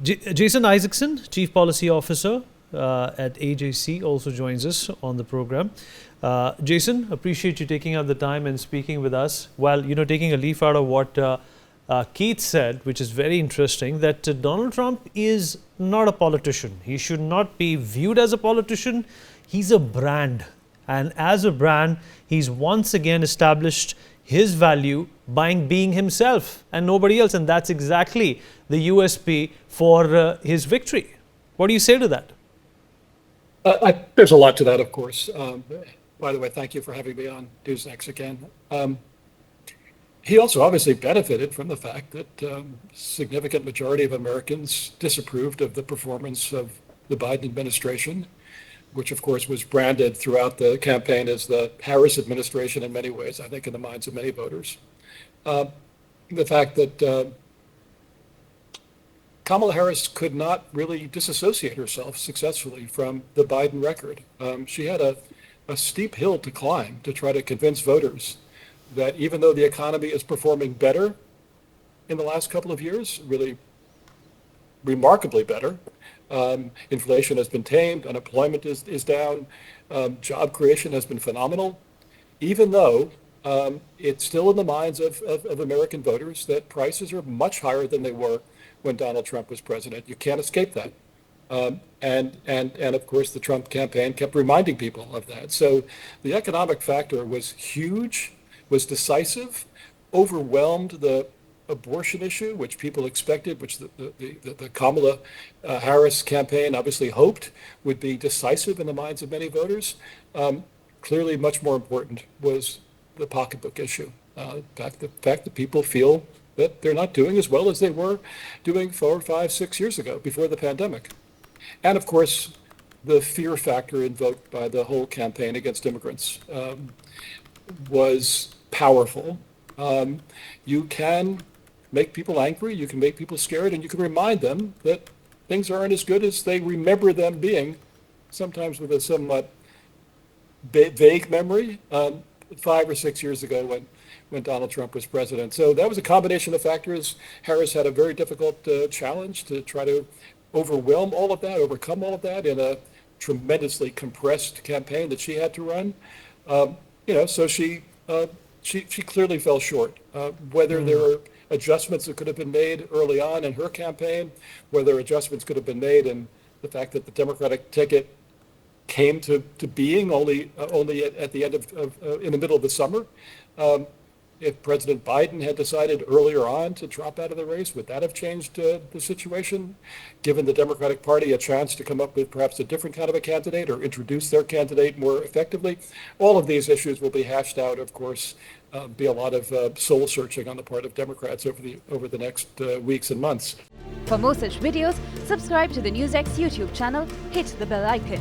Jason Isaacson, Chief Policy Officer at AJC, also joins us on the program. Jason, appreciate you taking out the time and speaking with us. While, taking a leaf out of what Keith said, which is very interesting, that Donald Trump is not a politician. He should not be viewed as a politician. He's a brand. And as a brand, he's once again established his value by being himself and nobody else. And that's exactly the USP for his victory. What do you say to that? There's a lot to that, of course. By the way, thank you for having me on Newsx again. He also obviously benefited from the fact that significant majority of Americans disapproved of the performance of the Biden administration, which of course was branded throughout the campaign as the Harris administration in many ways, I think in the minds of many voters. The fact that Kamala Harris could not really disassociate herself successfully from the Biden record. She had a steep hill to climb to try to convince voters that even though the economy is performing better in the last couple of years, really remarkably better, inflation has been tamed, unemployment is down, job creation has been phenomenal, even though it's still in the minds of American voters that prices are much higher than they were when Donald Trump was president. You can't escape that. And of course, the Trump campaign kept reminding people of that. So the economic factor was huge, was decisive, overwhelmed the abortion issue, which people expected, which the Kamala Harris campaign obviously hoped would be decisive in the minds of many voters. Clearly, much more important was the pocketbook issue. The fact that people feel that they're not doing as well as they were doing 4, 5, 6 years ago before the pandemic. And of course, the fear factor invoked by the whole campaign against immigrants was powerful. You can make people angry, you can make people scared, and you can remind them that things aren't as good as they remember them being, sometimes with a somewhat vague memory, 5 or 6 years ago when Donald Trump was president. So that was a combination of factors. Harris had a very difficult challenge to try to overcome all of that in a tremendously compressed campaign that she had to run. So she clearly fell short. Whether there are adjustments that could have been made early on in her campaign, whether adjustments could have been made in the fact that the Democratic ticket came to being only at the end of in the middle of the summer. If President Biden had decided earlier on to drop out of the race, would that have changed the situation, given the Democratic Party a chance to come up with perhaps a different kind of a candidate or introduce their candidate more effectively? All of these issues will be hashed out, of course, be a lot of soul searching on the part of Democrats over the next weeks and months. For more such videos, subscribe to the Newsx YouTube channel, hit the bell icon.